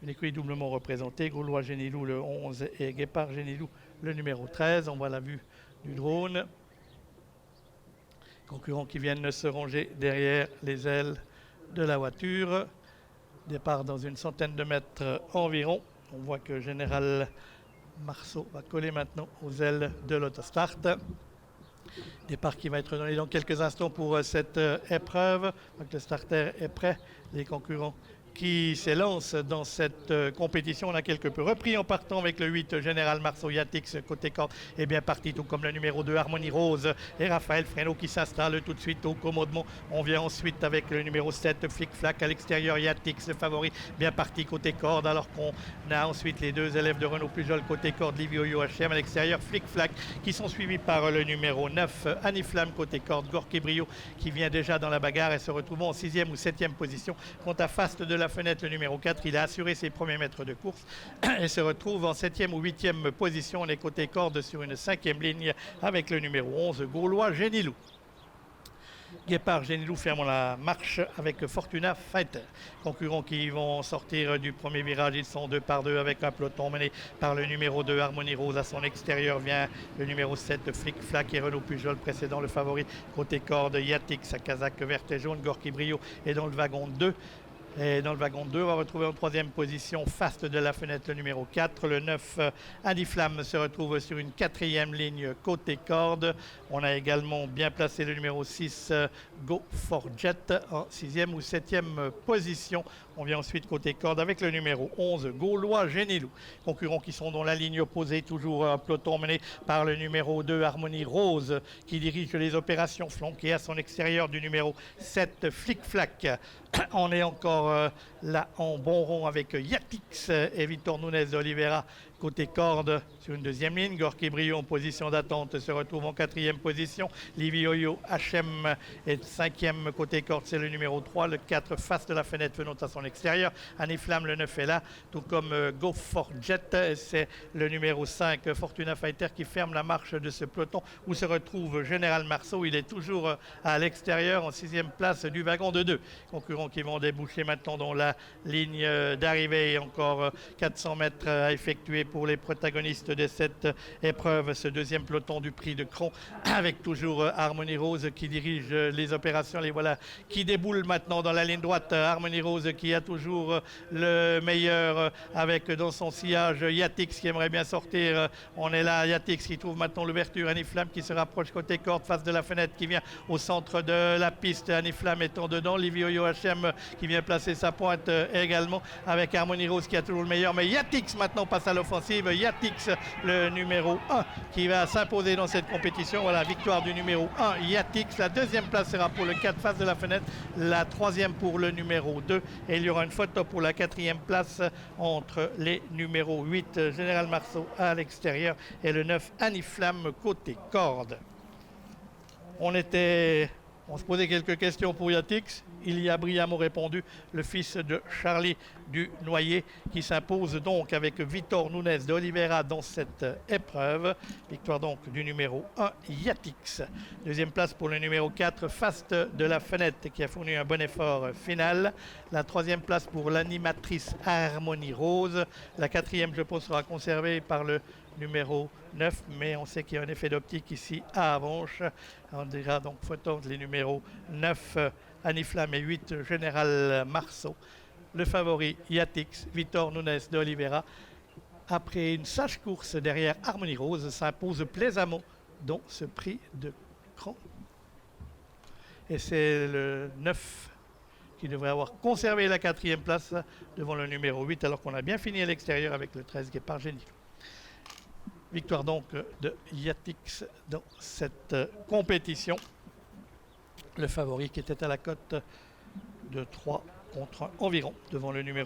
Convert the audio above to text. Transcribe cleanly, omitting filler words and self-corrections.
l'écurie doublement représentée, Gaulois Génilou le 11 et Guépard Génilou le numéro 13. On voit la vue du drone. Concurrents qui viennent se ranger derrière les ailes de la voiture. Départ dans une centaine de mètres environ. On voit que Général Marceau va coller maintenant aux ailes de l'autostart. Départ qui va être donné dans quelques instants pour cette épreuve. Donc le starter est prêt. Les concurrents qui s'élance dans cette compétition. On a quelque peu repris en partant avec le 8 Général Marceau. Yatix côté corde est bien parti, tout comme le numéro 2 Harmonie Rose et Raphaël Fresneau qui s'installe tout de suite au commodement. On vient ensuite avec le numéro 7 Flic Flac à l'extérieur. Yatix le favori bien parti côté corde, alors qu'on a ensuite les deux élèves de Renault Pujol côté corde, Livio UHM à l'extérieur, Flic Flac qui sont suivis par le numéro 9 Aniflamme côté corde, Gorky Brio qui vient déjà dans la bagarre et se retrouvant en 6e ou 7e position. Quant à Fast de la Fenêtre, le numéro 4, il a assuré ses premiers mètres de course et se retrouve en 7e ou 8e position. On est côté corde sur une 5e ligne avec le numéro 11 Gaulois Génilou. Guépard Génilou ferme la marche avec Fortuna Fighter. Concurrents qui vont sortir du premier virage, ils sont 2 par 2 avec un peloton mené par le numéro 2 Harmonie Rose. À son extérieur vient le numéro 7 Flic Flac et Renault Pujol précédent le favori. Côté corde, Yatix à casaque verte et jaune, Gorky Brio est dans le wagon 2. Et dans le wagon 2, on va retrouver en 3e position Fast de la Fenêtre, le numéro 4. Le 9, Aniflamme, se retrouve sur une 4e ligne côté corde. On a également bien placé le numéro 6, Go for Jet, en 6e ou 7e position. On vient ensuite côté corde avec le numéro 11, Gaulois Génilou. Concurrents qui sont dans la ligne opposée, toujours un peloton mené par le numéro 2, Harmonie Rose, qui dirige les opérations, flanqué à son extérieur du numéro 7, Flic Flac. On est encore là en bon rond avec Yatix et Victor Nunez d'Oliveira côté corde sur une 2e ligne. Gorky Brio en position d'attente se retrouve en 4e position. Livio HM est 5e côté corde, c'est le numéro 3. Le 4 Face de la Fenêtre venant à son extérieur. Aniflamme le 9 est là, tout comme Go for Jet, c'est le numéro 5 Fortuna Fighter qui ferme la marche de ce peloton où se retrouve Général Marceau. Il est toujours à l'extérieur en 6e place du wagon de 2. Concurrents qui vont déboucher maintenant dans la ligne d'arrivée. Encore 400 mètres à effectuer pour les protagonistes de cette épreuve. Ce 2e peloton du prix de Cron avec toujours Harmonie Rose qui dirige les opérations. Les voilà qui déboulent maintenant dans la ligne droite. Harmonie Rose qui a toujours le meilleur avec dans son sillage Yatix qui aimerait bien sortir. On est là, Yatix qui trouve maintenant l'ouverture. Aniflamme qui se rapproche côté corde, Face de la Fenêtre qui vient au centre de la piste. Aniflamme étant dedans, Livio HM qui vient placer sa pointe également avec Harmonie Rose qui a toujours le meilleur. Mais Yatix maintenant passe à l'offensive. Yatix, le numéro 1 qui va s'imposer dans cette compétition. Voilà, victoire du numéro 1 Yatix. La 2e place sera pour le 4 Face de la Fenêtre. La 3e pour le numéro 2. Et il y aura une photo pour la 4e place entre les numéros 8 Général Marceau à l'extérieur et le 9 Aniflamme côté corde. On se posait quelques questions pour Yatix. Il y a brillamment répondu, le fils de Charlie du Noyer qui s'impose donc avec Victor Nunez d'Oliveira dans cette épreuve. Victoire donc du numéro 1 Yatix. 2e place pour le numéro 4 Fast de la Fenêtre qui a fourni un bon effort final. La 3e place pour l'animatrice Harmonie Rose. La 4e, je pense, sera conservée par le numéro 9, mais on sait qu'il y a un effet d'optique ici à Avanche. On dira donc photo les numéros 9 Aniflamme et 8 Général Marceau. Le favori Yatix, Victor Nunez d'Oliveira, après une sage course derrière Harmonie Rose, s'impose plaisamment dans ce prix de Cron. Et c'est le 9 qui devrait avoir conservé la 4e place devant le numéro 8, alors qu'on a bien fini à l'extérieur avec le 13 Guépard Génilou. Victoire donc de Yatix dans cette compétition. Le favori qui était à la cote de 3 contre 1 environ devant le numéro